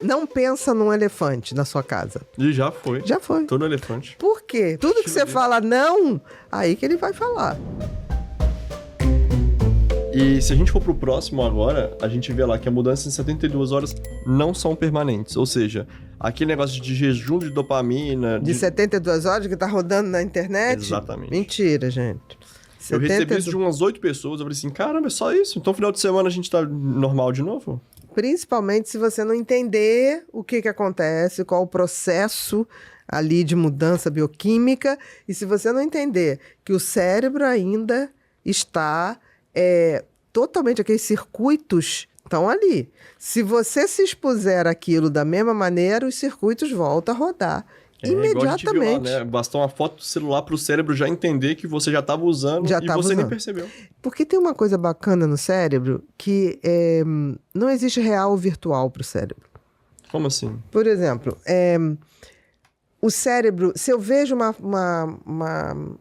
Não pensa num elefante na sua casa. E já foi. Já foi. Tô no elefante. Por quê? Tudo que você fala não, aí que ele vai falar. E se a gente for pro próximo agora, a gente vê lá que a mudança em 72 horas não são permanentes. Ou seja, aquele negócio de jejum de dopamina... De 72 horas que tá rodando na internet? Exatamente. Mentira, gente. Eu recebi isso de umas 8 pessoas. Eu falei assim, caramba, é só isso? Então, final de semana a gente tá normal de novo? Principalmente se você não entender o que acontece, qual o processo ali de mudança bioquímica, e se você não entender que o cérebro ainda está totalmente, aqueles circuitos estão ali. Se você se expuser àquilo da mesma maneira, os circuitos voltam a rodar imediatamente. Igual a gente viu lá, né? Bastou uma foto do celular pro cérebro já entender que você já estava usando você nem percebeu. Porque tem uma coisa bacana no cérebro que não existe real ou virtual pro cérebro. Como assim? Por exemplo, o cérebro... Se eu vejo um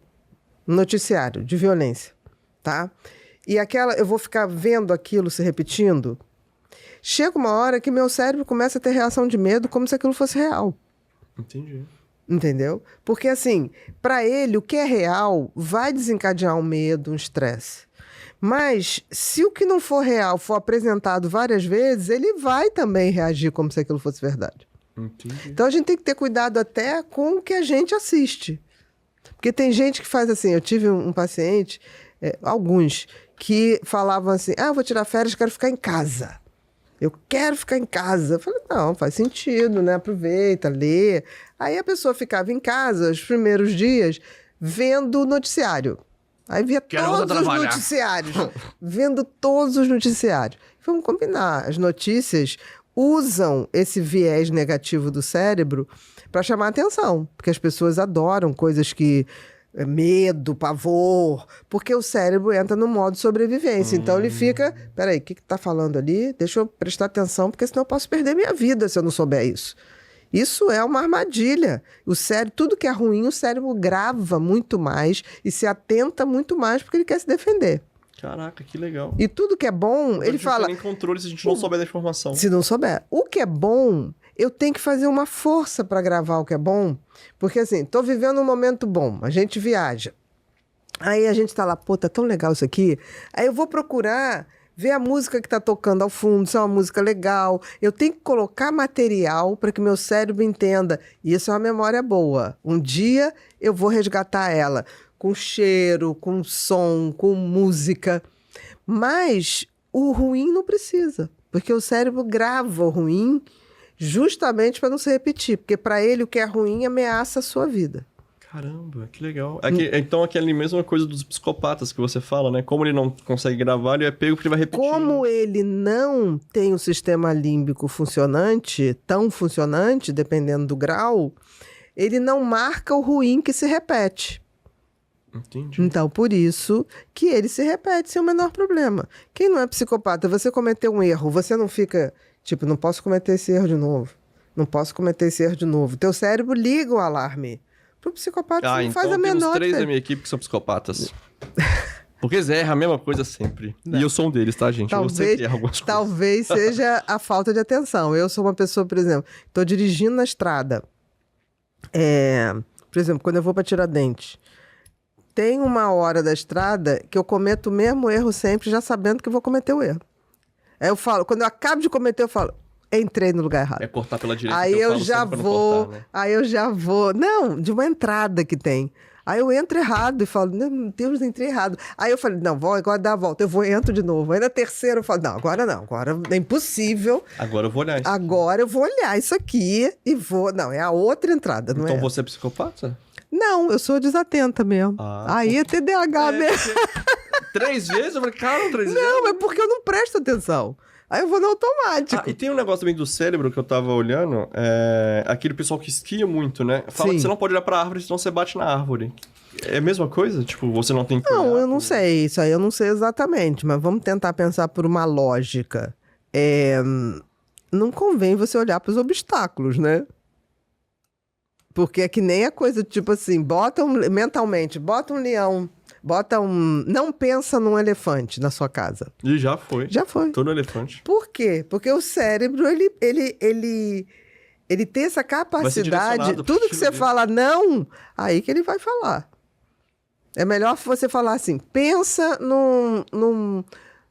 noticiário de violência, tá? E eu vou ficar vendo aquilo se repetindo, chega uma hora que meu cérebro começa a ter reação de medo como se aquilo fosse real. Entendi. Entendeu? Porque, assim, para ele, o que é real vai desencadear um medo, um estresse. Mas, se o que não for real for apresentado várias vezes, ele vai também reagir como se aquilo fosse verdade. Entendi. Então, a gente tem que ter cuidado até com o que a gente assiste. Porque tem gente que faz assim... Eu tive um paciente, alguns, que falavam assim, eu vou tirar férias, quero ficar em casa. Eu quero ficar em casa. Eu falei, não, faz sentido, né? Aproveita, lê. Aí a pessoa ficava em casa, os primeiros dias, vendo o noticiário. Aí via todos os noticiários. Vendo todos os noticiários. Vamos combinar. As notícias usam esse viés negativo do cérebro para chamar atenção. Porque as pessoas adoram coisas que... medo, pavor, porque o cérebro entra no modo sobrevivência. Então ele fica, peraí, o que tá falando ali? Deixa eu prestar atenção, porque senão eu posso perder minha vida se eu não souber isso. Isso é uma armadilha. O cérebro, tudo que é ruim, o cérebro grava muito mais e se atenta muito mais porque ele quer se defender. Caraca, que legal. E tudo que é bom, ele fala... Não tem nem controle se a gente não souber da informação. Se não souber. O que é bom... Eu tenho que fazer uma força para gravar o que é bom, porque assim, tô vivendo um momento bom, a gente viaja. Aí a gente tá lá, pô, tá tão legal isso aqui. Aí eu vou procurar ver a música que tá tocando ao fundo, se é uma música legal. Eu tenho que colocar material para que meu cérebro entenda. Isso é uma memória boa. Um dia eu vou resgatar ela com cheiro, com som, com música. Mas o ruim não precisa, porque o cérebro grava o ruim justamente para não se repetir, porque para ele o que é ruim ameaça a sua vida. Caramba, que legal. Então aquela mesma coisa dos psicopatas que você fala, né? Como ele não consegue gravar, ele é pego porque ele vai repetir. Como ele não tem um sistema límbico funcionante, tão funcionante, dependendo do grau, ele não marca o ruim que se repete. Entendi. Então, por isso que ele se repete sem o menor problema. Quem não é psicopata, você cometeu um erro, você não fica... Tipo, não posso cometer esse erro de novo. Não posso cometer esse erro de novo. Teu cérebro liga o alarme. Pro psicopata você não faz a menor... Então temos 3 da minha equipe que são psicopatas. Porque eles erram a mesma coisa sempre. Não. E eu sou um deles, tá, gente? Eu sempre erro algumas coisas. Talvez seja a falta de atenção. Eu sou uma pessoa, por exemplo, tô dirigindo na estrada. Por exemplo, quando eu vou para Tiradentes, tem uma hora da estrada que eu cometo o mesmo erro sempre, já sabendo que eu vou cometer o erro. Aí eu falo, quando eu acabo de cometer, eu falo, entrei no lugar errado. É cortar pela direita. Aí eu já vou, cortar, né? Aí eu já vou. Não, de uma entrada que tem. Aí eu entro errado e falo, meu Deus, entrei errado. Aí eu falei, não, vou agora dar a volta. Eu entro de novo. Aí na terceira eu falo, não, agora é impossível. Agora eu vou olhar isso. Agora eu vou olhar isso aqui e vou... Não, é a outra entrada, não é? Então você é psicopata? Não, eu sou desatenta mesmo. Aí é TDAH mesmo. 3 vezes? Eu falei, cara, 3 vezes? Não, é porque eu não presto atenção. Aí eu vou no automático. E tem um negócio também do cérebro que eu tava olhando, aquele pessoal que esquia muito, né? Fala que você não pode olhar pra árvore, senão você bate na árvore. É a mesma coisa? Tipo, você não tem que olhar? Não, eu não sei. Isso aí eu não sei exatamente, mas vamos tentar pensar por uma lógica. Não convém você olhar pros obstáculos, né? Porque é que nem a coisa, tipo assim, mentalmente, bota um leão Bota um... Não pensa num elefante na sua casa. E já foi. Já foi. Tô no elefante. Por quê? Porque o cérebro, ele tem essa capacidade... Tudo que você fala não, aí que ele vai falar. É melhor você falar assim, pensa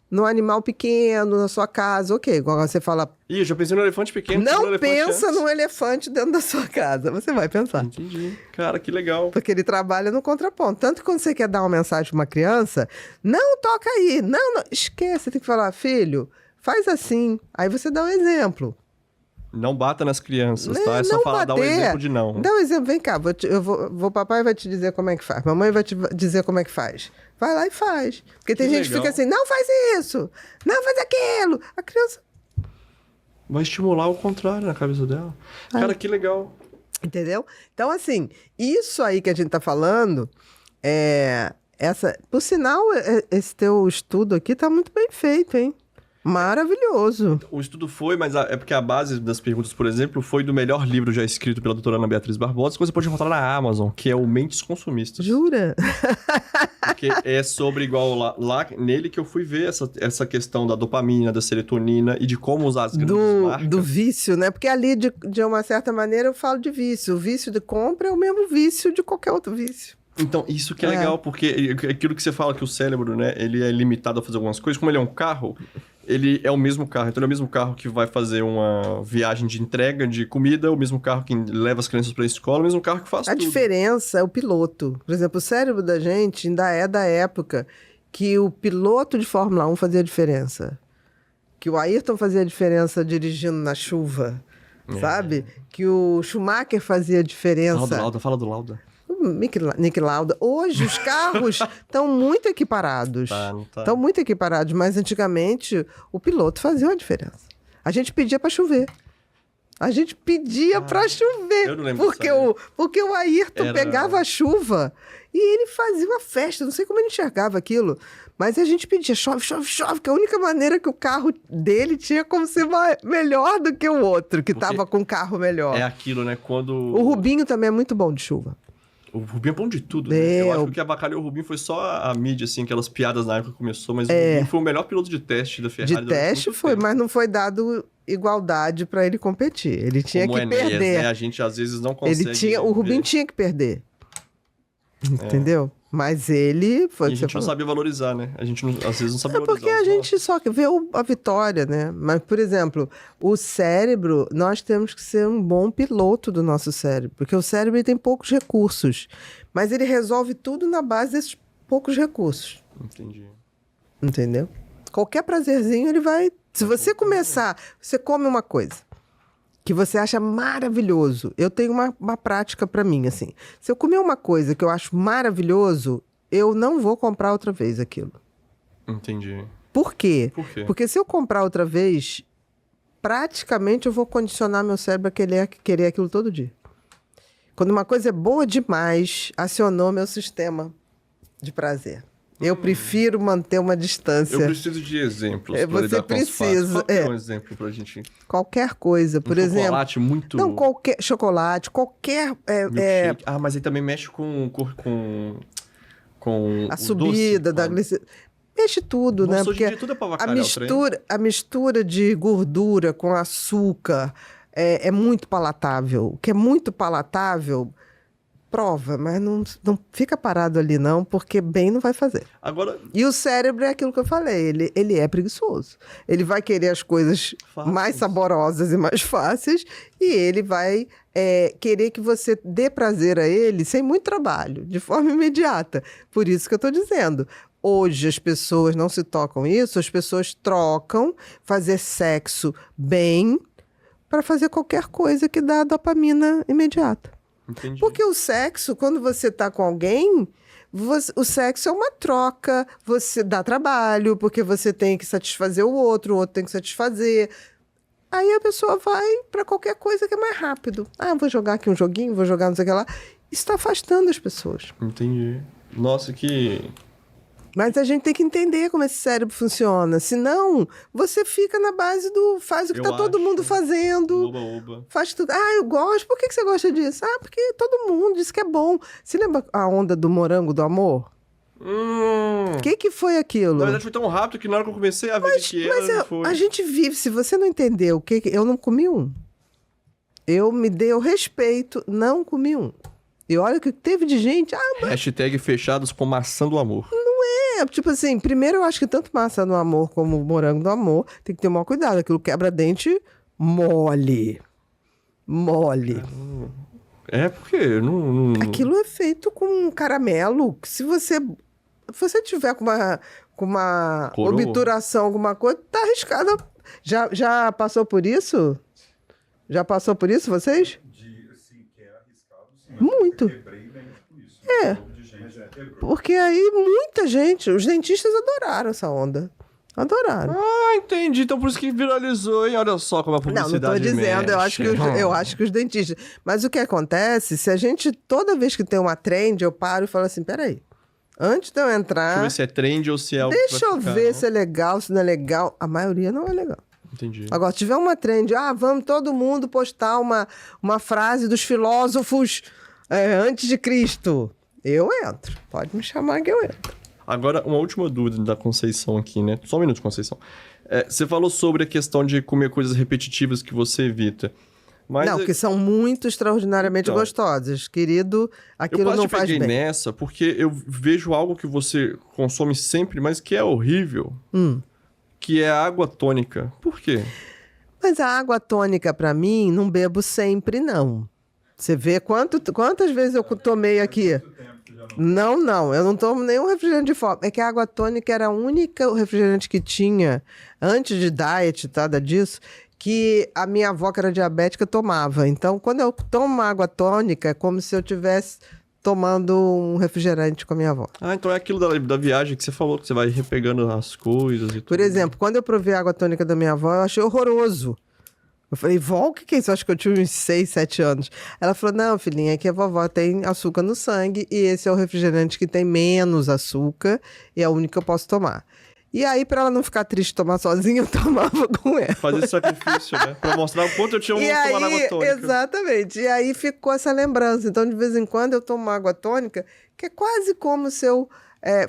num animal pequeno na sua casa, ok. Agora você fala... Ih, eu já pensei no elefante pequeno. Não pensa num elefante dentro da sua casa. Você vai pensar. Entendi. Cara, que legal. Porque ele trabalha no contraponto. Tanto que quando você quer dar uma mensagem para uma criança, não toca aí, não, esquece. Você tem que falar, filho, faz assim. Aí você dá um exemplo. Não bata nas crianças, tá? É só falar, dar um exemplo de não. Dá um exemplo, vem cá, papai vai te dizer como é que faz, mamãe vai te dizer como é que faz. Vai lá e faz. Porque tem gente que fica assim, não faz isso, não faz aquilo. A criança... Vai estimular o contrário na cabeça dela. Cara, que legal. Entendeu? Então, assim, isso aí que a gente tá falando, por sinal, esse teu estudo aqui tá muito bem feito, hein? Maravilhoso. O estudo foi, mas é porque a base das perguntas, por exemplo, foi do melhor livro já escrito pela doutora Ana Beatriz Barbosa, que você pode encontrar na Amazon, que é o Mentes Consumistas. Jura? Porque é sobre igual lá nele que eu fui ver essa questão da dopamina, da serotonina e de como usar as grandes marcas. Do vício, né? Porque ali, de uma certa maneira, eu falo de vício. O vício de compra é o mesmo vício de qualquer outro vício. Então, isso que é legal, porque aquilo que você fala que o cérebro, né, ele é limitado a fazer algumas coisas, como ele é um carro, ele é o mesmo carro. Então, ele é o mesmo carro que vai fazer uma viagem de entrega de comida, o mesmo carro que leva as crianças para a escola, o mesmo carro que faz tudo. A diferença é o piloto. Por exemplo, o cérebro da gente ainda é da época que o piloto de Fórmula 1 fazia diferença. Que o Ayrton fazia diferença dirigindo na chuva, sabe? Que o Schumacher fazia diferença. Fala do Lauda. Nick Lauda. Hoje os carros estão muito equiparados. Estão muito equiparados, mas antigamente o piloto fazia uma diferença. A gente pedia para chover. A gente pedia para chover. Eu não lembro porque o Ayrton pegava a chuva e ele fazia uma festa. Não sei como ele enxergava aquilo. Mas a gente pedia, chove, chove, chove, que a única maneira que o carro dele tinha como ser melhor do que o outro, que estava com um carro melhor. É aquilo, né? Quando... O Rubinho também é muito bom de chuva. O Rubinho é bom de tudo, né? Eu acho que o que abacalhou o Rubinho foi só a mídia, assim, aquelas piadas na época que começou, mas o Rubinho foi o melhor piloto de teste da Ferrari. De teste foi, mas não foi dado igualdade para ele competir. Ele tinha que perder. Né? A gente às vezes não consegue... O Rubinho tinha que perder. Entendeu? Mas ele... E a gente não sabia valorizar, né? A gente às vezes não sabia valorizar. Porque a gente só vê a vitória, né? Mas, por exemplo, o cérebro, nós temos que ser um bom piloto do nosso cérebro. Porque o cérebro ele tem poucos recursos. Mas ele resolve tudo na base desses poucos recursos. Entendi. Entendeu? Qualquer prazerzinho ele vai... Se você começar... Você come uma coisa que você acha maravilhoso. Eu tenho uma prática para mim, assim. Se eu comer uma coisa que eu acho maravilhoso, eu não vou comprar outra vez aquilo. Entendi. Por quê? Por quê? Porque se eu comprar outra vez, praticamente eu vou condicionar meu cérebro a querer aquilo todo dia. Quando uma coisa é boa demais, acionou meu sistema de prazer. Eu prefiro manter uma distância. Eu preciso de exemplos. Você precisa. Qual é um exemplo pra gente? Qualquer coisa. Por exemplo. Chocolate muito. Não, qualquer. Chocolate, qualquer. Ah, mas aí também mexe com a subida da glicemia. Mexe tudo, né? Porque tudo é pra a mistura de gordura com açúcar é muito palatável. O que é muito palatável. Prova, mas não fica parado ali não, porque bem não vai fazer. Agora... E o cérebro é aquilo que eu falei, ele é preguiçoso. Ele vai querer as coisas mais saborosas e mais fáceis, e ele vai querer que você dê prazer a ele sem muito trabalho, de forma imediata. Por isso que eu estou dizendo. Hoje as pessoas não se tocam isso, as pessoas trocam fazer sexo bem para fazer qualquer coisa que dá dopamina imediata. Entendi. Porque o sexo, quando você está com alguém, o sexo é uma troca, você dá trabalho, porque você tem que satisfazer o outro tem que satisfazer. Aí a pessoa vai para qualquer coisa que é mais rápido. Ah, vou jogar aqui um joguinho, vou jogar não sei o que lá. Isso está afastando as pessoas. Entendi. Nossa, que... Mas a gente tem que entender como esse cérebro funciona. Senão, você fica na base do... Faz o que todo mundo fazendo. Oba. Faz tudo. Ah, eu gosto. Por que você gosta disso? Ah, porque todo mundo diz que é bom. Você lembra a onda do morango do amor? O que foi aquilo? Na verdade, foi tão rápido que na hora que eu comecei a ver o que era, foi... A gente vive, se você não entendeu o que... Eu não comi um. Eu me dei o respeito, não comi um. E olha o que teve de gente... Hashtag fechados com maçã do amor. Tipo assim, primeiro eu acho que tanto maçã do amor como morango do amor tem que ter o maior cuidado. Aquilo quebra-dente mole. Mole. Porque não... Aquilo é feito com caramelo. Que se você tiver com uma Coroa. obturação, alguma coisa, tá arriscado. Já passou por isso? Já passou por isso, vocês? Assim, que é arriscado, sim, Muito. Quebrei bem por isso. Porque aí muita gente, os dentistas adoraram essa onda. Adoraram. Entendi. Então por isso que viralizou, hein? Olha só como a publicidade Não tô dizendo, mexe. eu acho que os dentistas... Mas o que acontece, se a gente, toda vez que tem uma trend, eu paro e falo assim, peraí, antes de eu entrar... Deixa eu ver se é trend ou se é algo que Deixa vai eu ficar, ver não? se é legal, se não é legal. A maioria não é legal. Entendi. Agora, se tiver uma trend, vamos todo mundo postar uma frase dos filósofos antes de Cristo. Eu entro. Pode me chamar que eu entro. Agora, uma última dúvida da Conceição aqui, né? Só um minuto, Conceição. Você falou sobre a questão de comer coisas repetitivas que você evita. Mas Não, que são muito extraordinariamente Então, gostosas. Querido, aquilo eu quase não te faz peguei bem. nessa porque eu vejo algo que você consome sempre, mas que é horrível, que é a água tônica. Por quê? Mas a água tônica, pra mim, não bebo sempre, não. Você vê quantas vezes eu tomei aqui? Não, eu não tomo nenhum refrigerante de forma. É que a água tônica era a única refrigerante que tinha, antes de diet, nada disso, que a minha avó, que era diabética, tomava. Então, quando eu tomo água tônica, é como se eu estivesse tomando um refrigerante com a minha avó. Então é aquilo da viagem que você falou, que você vai repegando as coisas e tudo. Por exemplo, quando eu provei a água tônica da minha avó, eu achei horroroso. Eu falei, vó, o que é isso? Eu acho que eu tinha uns 6, 7 anos. Ela falou, não, filhinha, é que a vovó tem açúcar no sangue e esse é o refrigerante que tem menos açúcar e é o único que eu posso tomar. E aí, pra ela não ficar triste de tomar sozinha, eu tomava com ela. Fazer esse sacrifício, né? Pra mostrar o quanto eu tinha tomado água tônica. Exatamente. E aí ficou essa lembrança. Então, de vez em quando, eu tomo água tônica, que é quase como se eu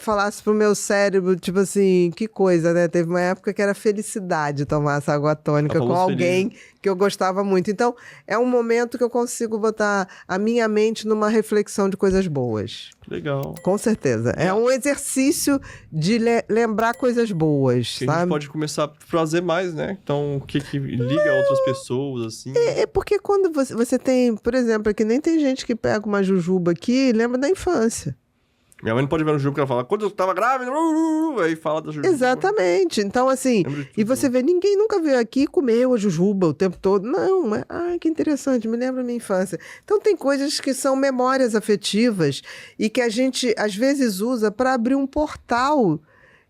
falasse pro meu cérebro, tipo assim, que coisa, né? Teve uma época que era felicidade tomar essa água tônica com alguém que eu gostava muito. Então, é um momento que eu consigo botar a minha mente numa reflexão de coisas boas. Legal. Com certeza. É um exercício de lembrar coisas boas, Que sabe? a gente pode começar a fazer mais, né? Então, o que liga a outras pessoas, assim. É porque quando você tem, por exemplo, aqui nem tem gente que pega uma jujuba aqui e lembra da infância. Minha mãe não pode ver no jogo que ela fala, quando eu tava grávida, aí fala da jujuba. Exatamente. Então, assim, e você vê, ninguém nunca veio aqui e comeu a jujuba o tempo todo. Não, mas, que interessante, me lembra a minha infância. Então, tem coisas que são memórias afetivas e que a gente, às vezes, usa para abrir um portal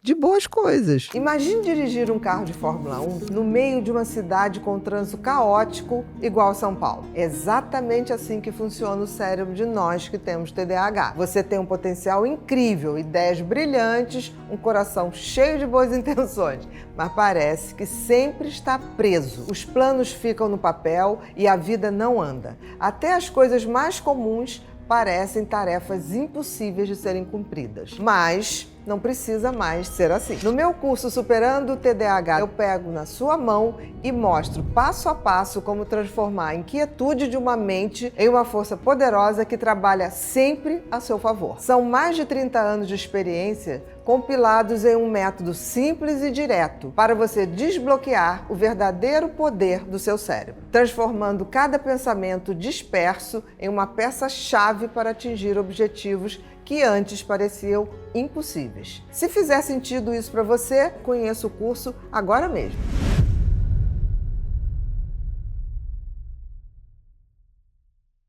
de boas coisas. Imagine dirigir um carro de Fórmula 1 no meio de uma cidade com trânsito caótico igual São Paulo. É exatamente assim que funciona o cérebro de nós que temos TDAH. Você tem um potencial incrível, ideias brilhantes, um coração cheio de boas intenções, mas parece que sempre está preso. Os planos ficam no papel e a vida não anda. Até as coisas mais comuns parecem tarefas impossíveis de serem cumpridas. Mas não precisa mais ser assim. No meu curso Superando o TDAH, eu pego na sua mão e mostro passo a passo como transformar a inquietude de uma mente em uma força poderosa que trabalha sempre a seu favor. São mais de 30 anos de experiência compilados em um método simples e direto para você desbloquear o verdadeiro poder do seu cérebro, transformando cada pensamento disperso em uma peça-chave para atingir objetivos que antes pareciam impossíveis. Se fizer sentido isso para você, conheça o curso agora mesmo.